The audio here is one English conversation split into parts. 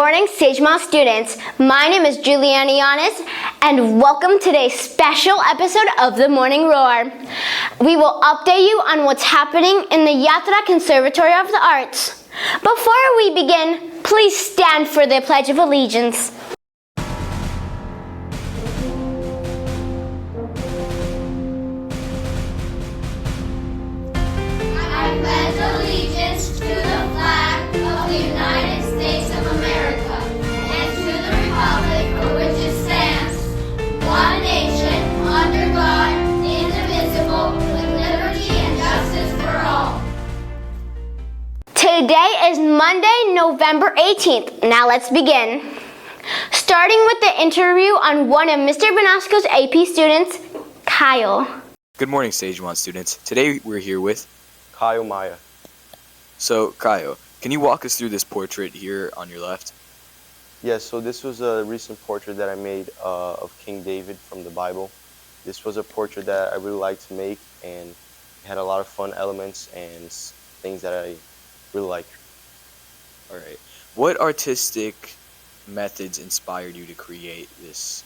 morning, Sagemont students. My name is Juliana Yanis, and welcome to today's special episode of the Morning Roar. We will update you on what's happening in the Yatra Conservatory of the Arts. Before we begin, please stand for the Pledge of Allegiance. I pledge allegiance to the flag of the United States of America and to the republic for which it stands, one nation, under God, indivisible, with liberty and justice for all. Today is Monday, November 18th. Now let's begin. Starting with the interview on one of Mr. Benasco's AP students, Kyle. Good morning, Stage 1 students. Today we're here with Kyle Maya. So, Kyle, can you walk us through this portrait here on your left? Yes, so this was a recent portrait that I made of King David from the Bible. This was a portrait that I really liked to make, and it had a lot of fun elements and things that I really like. All right. What artistic methods inspired you to create this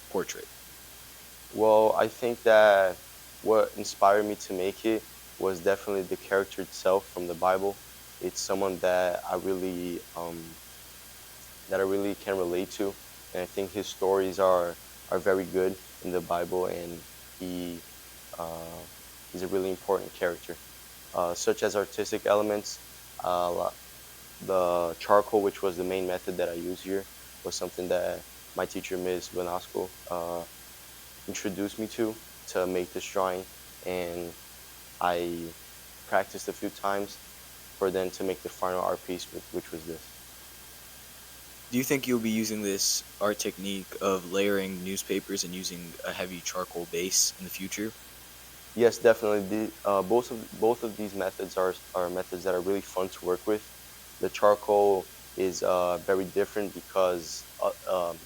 portrait? Well, I think that what inspired me to make it was definitely the character itself from the Bible. It's someone that I really can relate to, and I think his stories are very good in the Bible, and he's a really important character. Such as artistic elements, the charcoal, which was the main method that I use here, was something that my teacher, Ms. Vanasco, introduced me to make this drawing, and I practiced a few times for then to make the final art piece, which was this. Do you think you'll be using this art technique of layering newspapers and using a heavy charcoal base in the future? Yes, definitely. Both of these methods are methods that are really fun to work with. The charcoal is very different because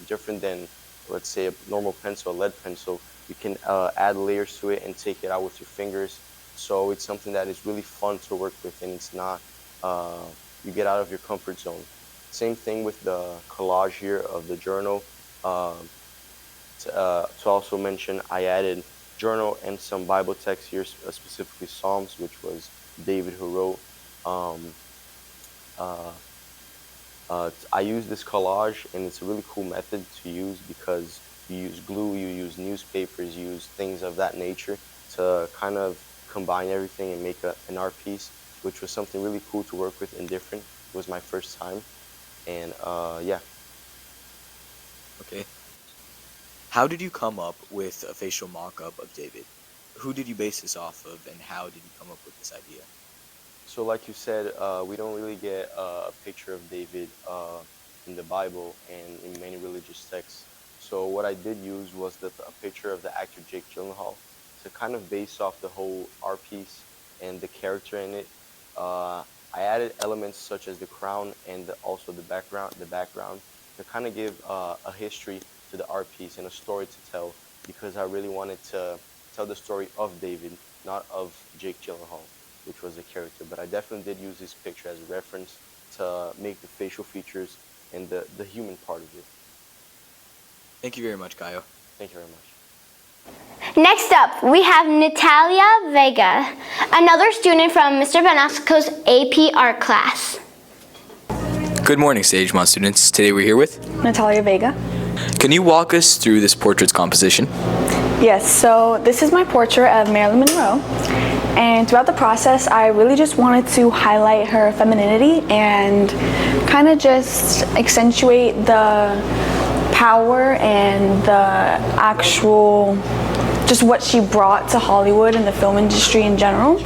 different than, let's say, a normal pencil, a lead pencil. You can add layers to it and take it out with your fingers. So it's something that is really fun to work with, and it's not, you get out of your comfort zone. Same thing with the collage here of the journal. To also mention, I added journal and some Bible text here, specifically Psalms, which was David who wrote. I use this collage, and it's a really cool method to use because you use glue, you use newspapers, you use things of that nature to kind of combine everything and make an art piece, which was something really cool to work with and different. It was my first time, and yeah. Okay. How did you come up with a facial mock-up of David? Who did you base this off of, and how did you come up with this idea? So like you said, we don't really get a picture of David in the Bible and in many religious texts. So what I did use was a picture of the actor Jake Gyllenhaal to kind of base off the whole art piece and the character in it. I added elements such as the crown and also the background to kind of give a history to the art piece and a story to tell, because I really wanted to tell the story of David, not of Jake Gyllenhaal, which was the character. But I definitely did use this picture as a reference to make the facial features and the human part of it. Thank you very much, Kyle. Thank you very much. Next up, we have Natalia Vega, another student from Mr. Benasco's AP art class. Good morning, Stage 1 students. Today we're here with Natalia Vega. Can you walk us through this portrait's composition? Yes, so this is my portrait of Marilyn Monroe, and throughout the process I really just wanted to highlight her femininity and kind of just accentuate the power and the actual, just what she brought to Hollywood and the film industry in general.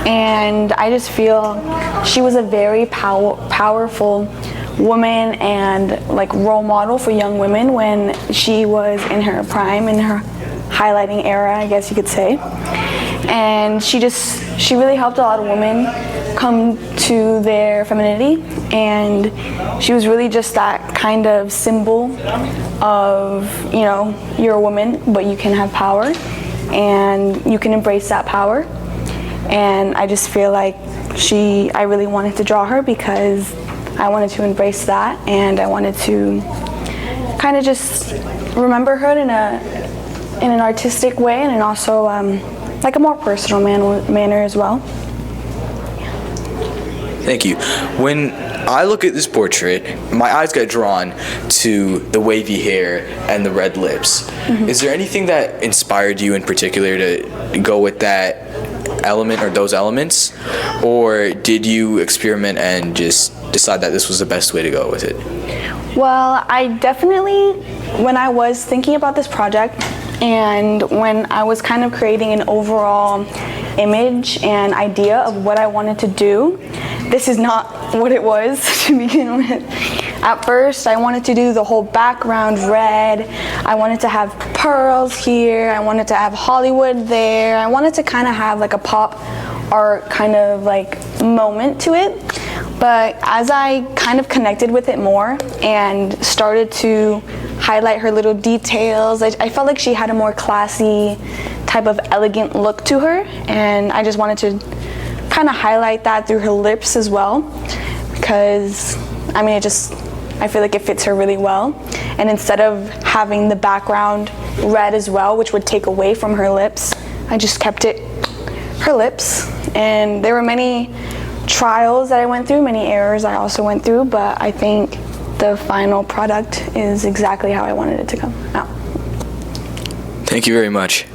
And I just feel she was a very powerful woman and like role model for young women when she was in her prime, in her highlighting era, I guess you could say. And she really helped a lot of women come to their femininity, and she was really just that kind of symbol of, you know, you're a woman but you can have power and you can embrace that power. And I just feel like I really wanted to draw her because I wanted to embrace that, and I wanted to kind of just remember her in an artistic way, and also like a more personal manner as well. Thank you. When I look at this portrait, my eyes got drawn to the wavy hair and the red lips. Is there anything that inspired you in particular to go with that element or those elements? Or did you experiment and just decide that this was the best way to go with it? Well, I definitely, when I was thinking about this project and when I was kind of creating an overall image and idea of what I wanted to do, this is not what it was to begin with. At first, I wanted to do the whole background red. I wanted to have pearls here. I wanted to have Hollywood there. I wanted to kind of have like a pop art kind of like moment to it. But as I kind of connected with it more and started to highlight her little details, I felt like she had a more classy type of elegant look to her, and I just wanted to kind of highlight that through her lips as well, because I mean I feel like it fits her really well. And instead of having the background red as well, which would take away from her lips, I just kept it her lips. And there were many trials that I went through, many errors I also went through, but I think the final product is exactly how I wanted it to come out. Thank you very much.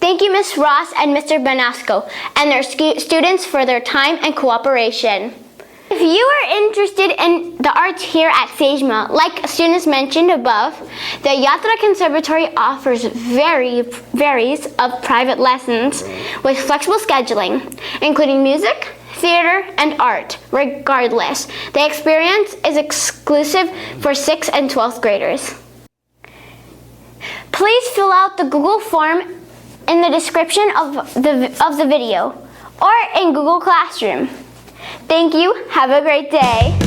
Thank you, Ms. Ross and Mr. Benasco and their students for their time and cooperation. If you are interested in the arts here at Sejma, like students mentioned above, the Yatra Conservatory offers varies of private lessons with flexible scheduling, including music, theater, and art. Regardless, the experience is exclusive for 6th and 12th graders. Please fill out the Google form in the description of the video or in Google Classroom. Thank you. Have a great day.